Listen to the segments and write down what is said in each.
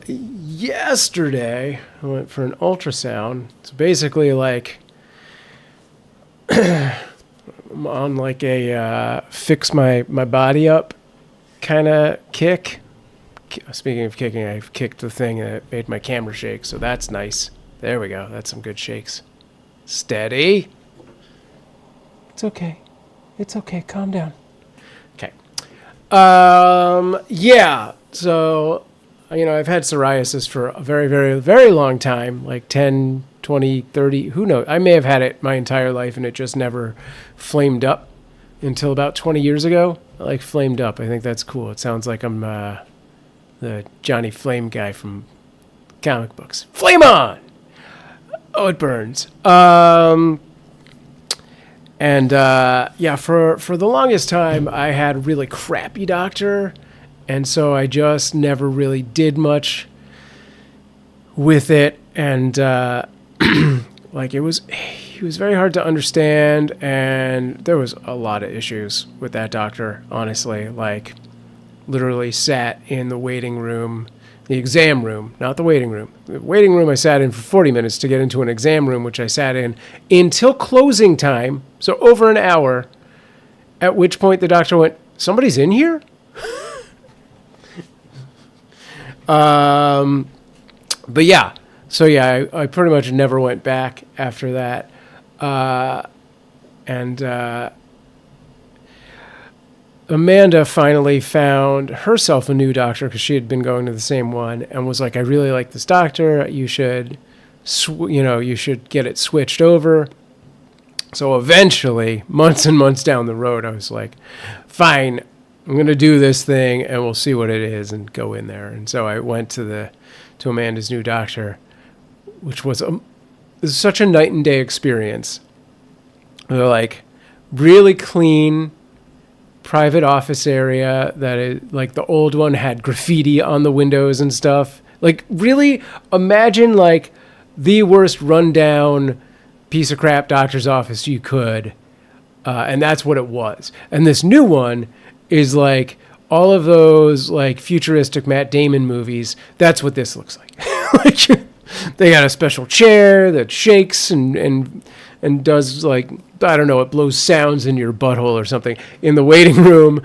Yesterday I went for an ultrasound. It's basically like I'm on like a fix my body up kind of kick. Speaking of kicking, I've kicked the thing and it made my camera shake, so that's nice. There we go. That's some good shakes. Steady. It's okay. It's okay. Calm down. Okay. Yeah. So, I've had psoriasis for a very, very, very long time, like 10, 20, 30, who knows? I may have had it my entire life and it just never flamed up until about 20 years ago. Like flamed up. I think that's cool. It sounds like I'm the Johnny Flame guy from comic books. Flame on! Oh, it burns. For the longest time, I had a really crappy doctor, and so I just never really did much with it, and he was very hard to understand, and there was a lot of issues with that doctor, honestly. Like, literally sat in the waiting room, the exam room, not the waiting room. The waiting room I sat in for 40 minutes to get into an exam room, which I sat in until closing time, so over an hour, at which point the doctor went, "Somebody's in here?" I pretty much never went back after that. Amanda finally found herself a new doctor because she had been going to the same one and was like, "I really like this doctor. You should, you should get it switched over." So eventually, months and months down the road, I was like, "Fine, I'm going to do this thing and we'll see what it is," and go in there. And so I went to Amanda's new doctor, which was such a night and day experience. They're like really clean private office area that is like the old one had graffiti on the windows and stuff. Like, really imagine like the worst rundown piece of crap doctor's office you could. And that's what it was. And this new one is like all of those like futuristic Matt Damon movies. That's what this looks like. Like, they got a special chair that shakes and does like, I don't know, it blows sounds in your butthole or something in the waiting room.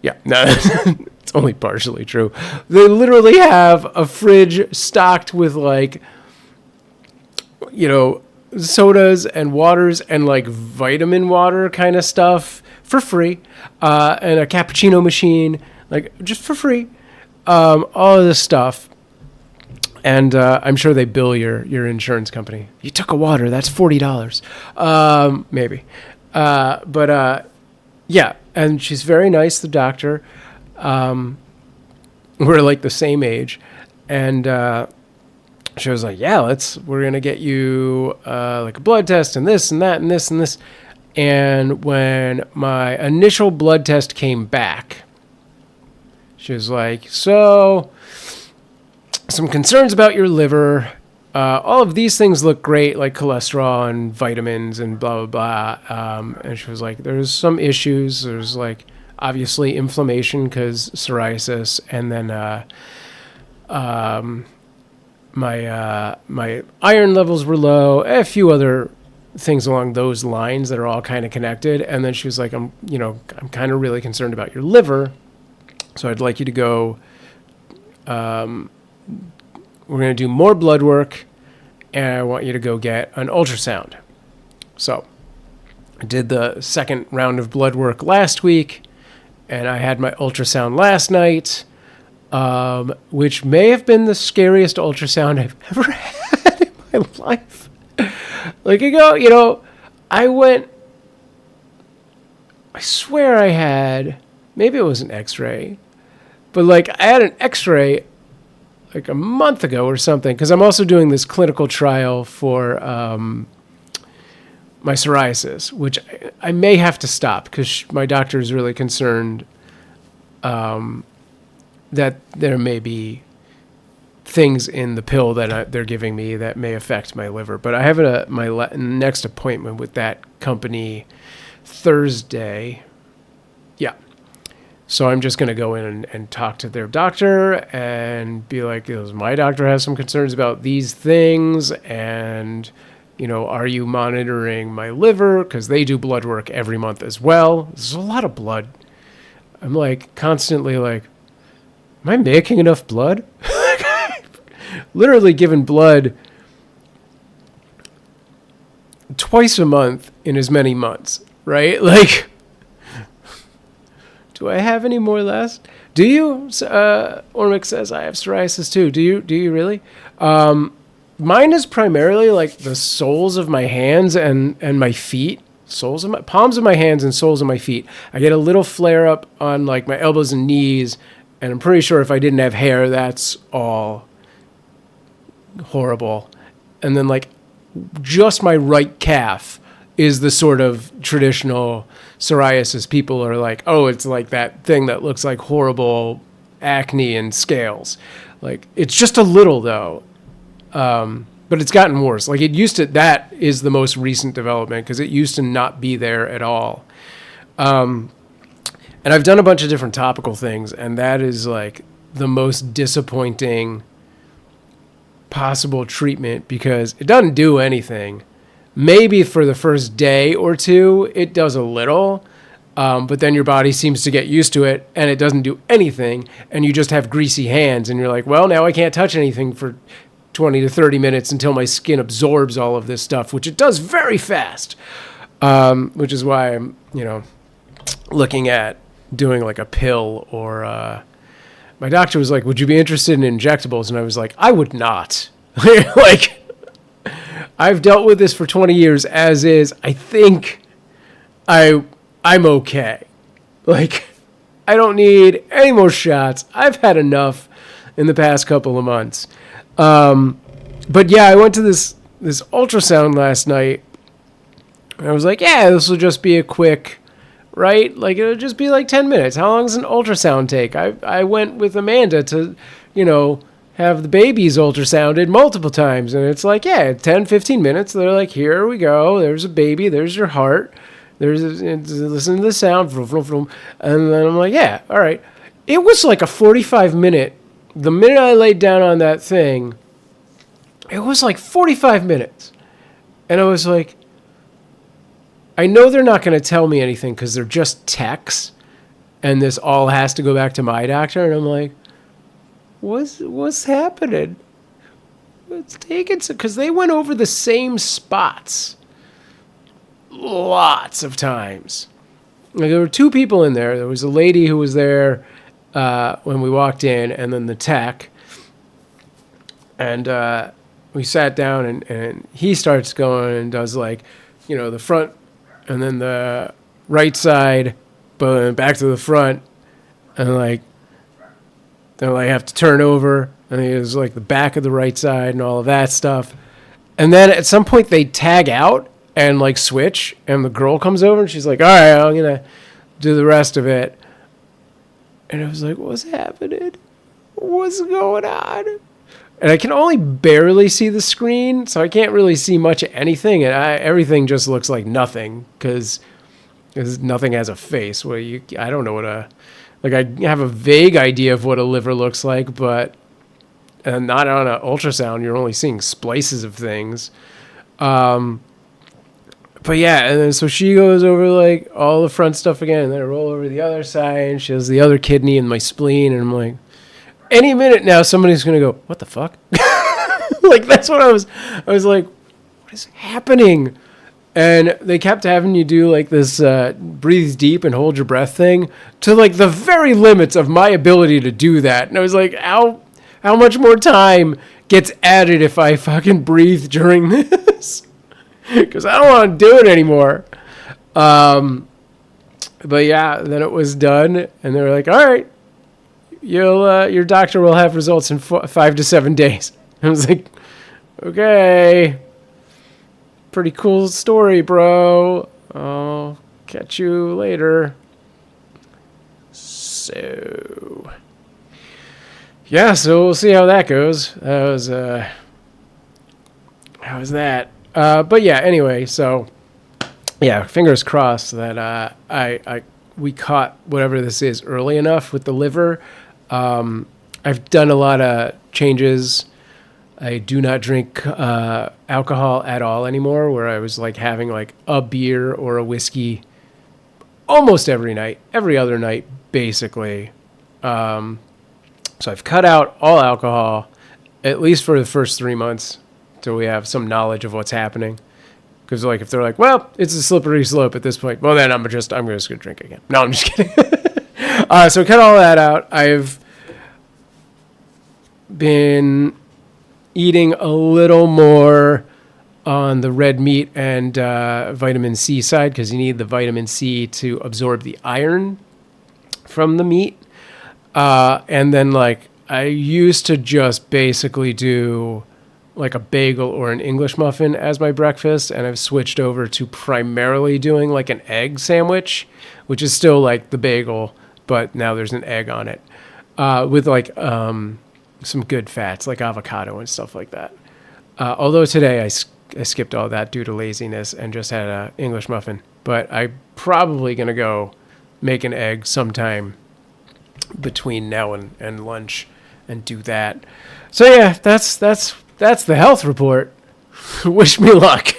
It's only partially true. They literally have a fridge stocked with like, sodas and waters and like vitamin water kind of stuff for free, and a cappuccino machine, like just for free. All of this stuff. And I'm sure they bill your insurance company. "You took a water, that's $40. Maybe. And she's very nice, the doctor. We're like the same age. And she was like, "Yeah, we're going to get you like a blood test and this and that and this and this." And when my initial blood test came back, she was like, "So, some concerns about your liver. All of these things look great, like cholesterol and vitamins and blah, blah, blah." And she was like, "There's some issues. There's like obviously inflammation because psoriasis. And then my iron levels were low, a few other things along those lines that are all kind of connected." And then she was like, I'm kind of really concerned about your liver. So I'd like you to go, we're going to do more blood work, and I want you to go get an ultrasound. So I did the second round of blood work last week, and I had my ultrasound last night, which may have been the scariest ultrasound I've ever had in my life. Like, I swear I had, maybe it was an x-ray, but like I had an x-ray like a month ago or something, because I'm also doing this clinical trial for my psoriasis, which I may have to stop because my doctor is really concerned that there may be things in the pill that they're giving me that may affect my liver. But I have my next appointment with that company Thursday. Yeah. So I'm just going to go in and talk to their doctor and be like, my doctor has some concerns about these things. And, are you monitoring my liver? Because they do blood work every month as well. There's a lot of blood. I'm like constantly like, am I making enough blood? Literally giving blood twice a month in as many months, right? Like, do I have any more left? Do you? Ormic says I have psoriasis too. Do you really? Mine is primarily like the soles of my hands and my feet. Palms of my hands and soles of my feet. I get a little flare up on like my elbows and knees, and I'm pretty sure if I didn't have hair, that's all horrible. And then like just my right calf is the sort of traditional psoriasis. People are like, oh, it's like that thing that looks like horrible acne and scales. Like, it's just a little though. But it's gotten worse. Like that is the most recent development because it used to not be there at all. And I've done a bunch of different topical things, and that is like the most disappointing possible treatment because it doesn't do anything. Maybe for the first day or two, it does a little, but then your body seems to get used to it, and it doesn't do anything, and you just have greasy hands, and you're like, well, now I can't touch anything for 20 to 30 minutes until my skin absorbs all of this stuff, which it does very fast, which is why I'm, looking at doing like a pill or my doctor was like, would you be interested in injectables? And I was like, I would not. Like, I've dealt with this for 20 years as is. I think I'm okay. Like, I don't need any more shots. I've had enough in the past couple of months. But yeah, I went to this ultrasound last night. And I was like, yeah, this will just be a quick, right? Like, it'll just be like 10 minutes. How long does an ultrasound take? I went with Amanda to, have the babies ultrasounded multiple times. And it's like, yeah, 10, 15 minutes. They're like, here we go. There's a baby. There's your heart. Listen to the sound. And then I'm like, yeah, all right. It was like a 45-minute. The minute I laid down on that thing, it was like 45 minutes. And I was like, I know they're not going to tell me anything because they're just techs. And this all has to go back to my doctor. And I'm like, what's happening? It's taking some, because they went over the same spots lots of times. Like, there were two people in there. There was a lady who was there when we walked in, and then the tech. And we sat down, and he starts going and does like, the front and then the right side, but then back to the front, and like, then I have to turn over, and it was like the back of the right side and all of that stuff. And then at some point they tag out and like switch, and the girl comes over and she's like, all right, I'm going to do the rest of it. And I was like, what's happening? What's going on? And I can only barely see the screen, so I can't really see much of anything. And everything just looks like nothing because nothing has a face. Well, I don't know what I have a vague idea of what a liver looks like, but not on an ultrasound. You're only seeing splices of things. But yeah, and then so she goes over like all the front stuff again, and then I roll over the other side, and she has the other kidney and my spleen, and I'm like, any minute now somebody's gonna go, what the fuck? Like, that's what I was like, what is happening? And they kept having you do like this breathe deep and hold your breath thing to like the very limits of my ability to do that. And I was like, how much more time gets added if I fucking breathe during this? Because I don't want to do it anymore. But yeah, then it was done, and they were like, all right, your doctor will have results in 5 to 7 days. I was like, okay. Pretty cool story, bro. I'll catch you later. So, yeah, so we'll see how that goes. How was that? But yeah, anyway, so, yeah, fingers crossed that I we caught whatever this is early enough with the liver. I've done a lot of changes. I do not drink alcohol at all anymore, where I was like having like a beer or a whiskey almost every night, every other night, basically. So I've cut out all alcohol, at least for the first 3 months, till we have some knowledge of what's happening. Because like if they're like, well, it's a slippery slope at this point, well then I'm just gonna drink again. No, I'm just kidding. So cut all that out. I've been eating a little more on the red meat and vitamin C side, because you need the vitamin C to absorb the iron from the meat. And then like I used to just basically do like a bagel or an English muffin as my breakfast, and I've switched over to primarily doing like an egg sandwich, which is still like the bagel, but now there's an egg on it, with like some good fats like avocado and stuff like that. Although today I skipped all that due to laziness and just had an English muffin, but I'm probably gonna go make an egg sometime between now and lunch and do that. So yeah, that's the health report. Wish me luck.